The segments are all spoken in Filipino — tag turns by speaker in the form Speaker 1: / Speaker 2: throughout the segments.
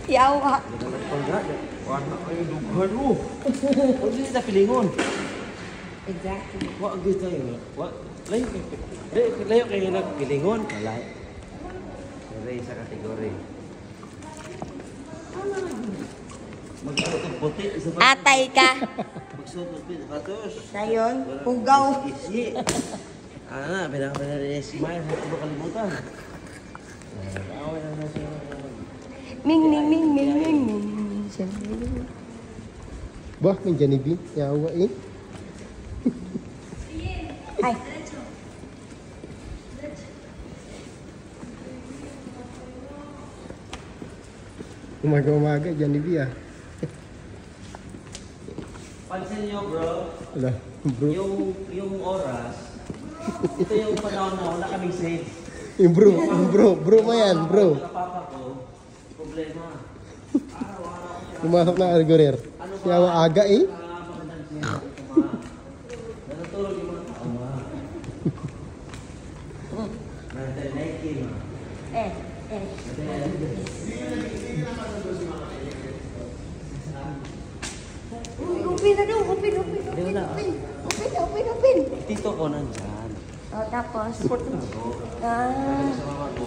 Speaker 1: Yawa.
Speaker 2: Hindi kita pilingon.
Speaker 1: Exactly.
Speaker 2: Wa gusto yun. Wa layo kayo nagpilingon. Layo. Ray sa kategori. Magsuot ng puti.
Speaker 1: Atay ka.
Speaker 2: Magsuot ng puti. Patos.
Speaker 1: Sayon, pugaw.
Speaker 2: Isi. Pinaka-pinaka rin smile. Hindi mo kalimutan. Away na siya.
Speaker 1: Ming, ming, ming, ming, ming, ming.
Speaker 3: Bah, may Jollibee. Yawa eh.
Speaker 1: Ay.
Speaker 3: Umaga-umaga, Jollibee ah.
Speaker 2: Pansin niyo bro,
Speaker 3: Wala, bro.
Speaker 2: yung oras, ito yung panahon na wala kaming save.
Speaker 3: Yung bro mo yan, bro.
Speaker 2: Papa ko, problema.
Speaker 3: Pumasok na algorer. Yawa aga eh.
Speaker 2: Magandang siya. Natutulog yung mga tao ma. Nandiyan Nike ma.
Speaker 1: Eh. Upin na daw, upin.
Speaker 2: Tito ko nandyan.
Speaker 1: Oh, tapos?
Speaker 2: Support na ako.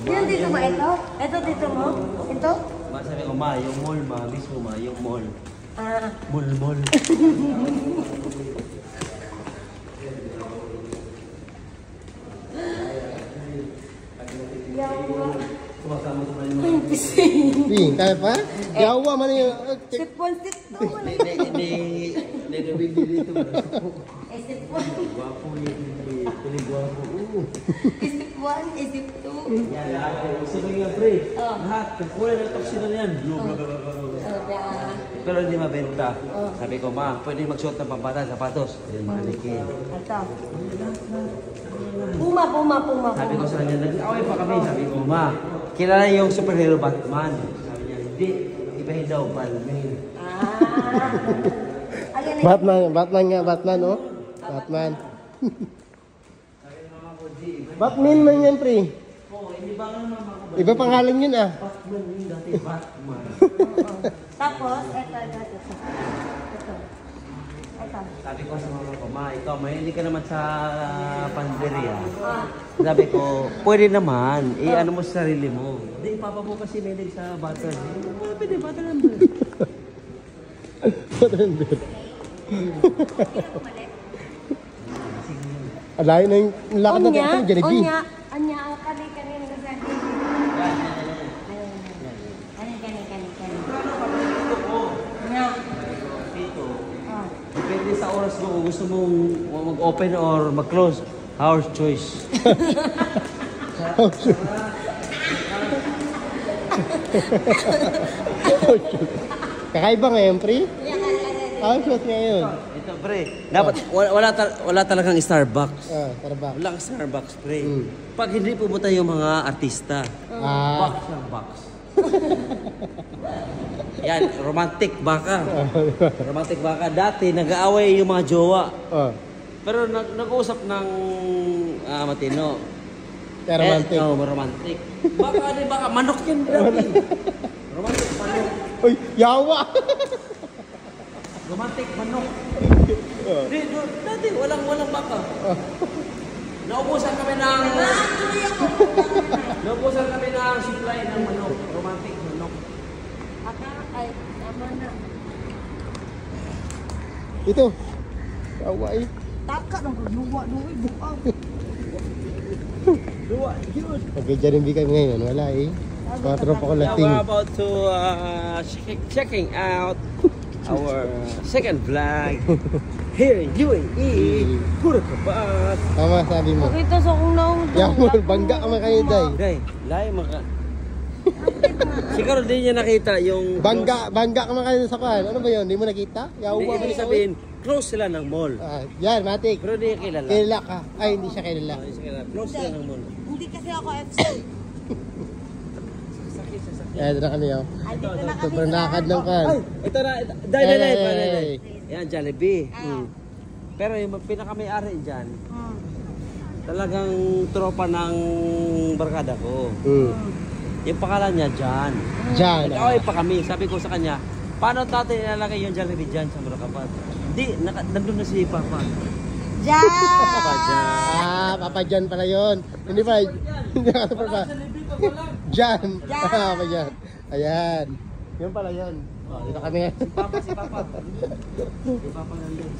Speaker 1: Yung dito ba ito? Ito dito mo? Ito?
Speaker 2: Sabi ko ma, yung mall ma, mismo ma, yung mall. Mall.
Speaker 1: Yawa.
Speaker 2: Sumasama sa mga
Speaker 3: Ping, kaya pa? Yawa man yung...
Speaker 1: Sipon.
Speaker 2: Hindi nabibili dito.
Speaker 1: Sipon.
Speaker 2: Gwapo yung gwapo.
Speaker 1: Isip 1, isip 2.
Speaker 2: Yan, lahat. Gusto mo yung pre. Lahat. Kung kulay ng toxin na yan. Pero hindi mabenta. Sabi ko, ma, pwede magsuot ng pambata, sapatos. Hindi malikin.
Speaker 1: Ito. Puma.
Speaker 2: Sabi ko sa kanya, nag-away pa kami. Sabi ko, ma, kilala yung superhero Batman. Sabi niya, hindi. Ibahin daw, Batman.
Speaker 3: Batman oh. Batman. Batman man yan, pre.
Speaker 2: Oo, hindi ba nga mama ko?
Speaker 3: Iba pangalan yun ah.
Speaker 2: Batman yung dati, Batman.
Speaker 1: Tapos, ito.
Speaker 2: Sabi ko sa mama ko, ma, ikaw, mahilig ka naman sa panderia. Sabi ko, pwede naman. Ano mo sa sarili mo. Hindi, papa mo kasi mahilig sa butter. Pwede, butter lang ba?
Speaker 3: Alayo na yung lakad na dito, Jollibee.
Speaker 1: Anya, kanina kasi.
Speaker 2: Dito. Depende sa oras mo kung gusto mong mag-open or mag-close. Our choice.
Speaker 3: Kakaiba ngayon, pre? Shoot ngayon.
Speaker 2: Ito, pre. Dapat, wala talagang Starbucks.
Speaker 3: Starbucks.
Speaker 2: Walang Starbucks, pre. Pag hindi pumunta yung mga artista, box. Yan, romantic baka. Romantic baka. Dati, nag-aaway yung mga jowa. Pero nag-uusap ng matino.
Speaker 3: Romantic.
Speaker 2: Romantic. Baka manok yan dati. Romantic manok.
Speaker 3: Uy, yawa!
Speaker 2: Romantic manok. Dati, walang baka. Naubusan kami ng supply ng manok. Romantic manok.
Speaker 1: Ay, tama na.
Speaker 3: Ito. Yawa eh.
Speaker 1: Taka ng luwa, buang.
Speaker 2: Luwa, yun.
Speaker 3: Okay, Jollibee kami ngayon. Wala eh. Mga tropa ko lasing.
Speaker 2: We're about to checking out our second vlog here in UAE. Puro kapat.
Speaker 3: Tama sabi mo.
Speaker 1: Pakita sa kong naong
Speaker 3: Yawa, bangga ka man kayo, Day.
Speaker 2: Day, layo maka. Siguro din niya nakita yung...
Speaker 3: Bangga ka man kayo sa kan. Ano ba yun? Hindi mo nakita? Yawa ba
Speaker 2: Hindi
Speaker 3: niya?
Speaker 2: sabihin, close sila ng mall.
Speaker 3: Yan, Matik.
Speaker 2: Pero hindi niya kilala.
Speaker 3: Kilala ka. Ay, hindi siya kilala.
Speaker 2: Hindi siya kilala. Close sila ng mall.
Speaker 1: Hindi kasi ako FC.
Speaker 3: Ito na kami oh.
Speaker 1: Dito na kami.
Speaker 3: Super nakad ng kan.
Speaker 2: Ay, ito na. Day. Yan, Jollibee. Pero yung pinaka-may-ari dyan, talagang tropa ng barkada ko.
Speaker 3: Hmm.
Speaker 2: Yung pangalan niya, John.
Speaker 3: Diyan.
Speaker 2: Nag-away pa kami. Sabi ko sa kanya, paano tatay nilalagay yung Jollibee dyan sa Murakapat? Hindi, nandun na si Papa.
Speaker 1: Diyan!
Speaker 2: Papa John.
Speaker 3: Papa John pala yun. Hindi pa. Hindi ka pa. John. Papa John. Ayan. Yun pala yun. Dito kami.
Speaker 2: Si Papa. Si Papa nandun.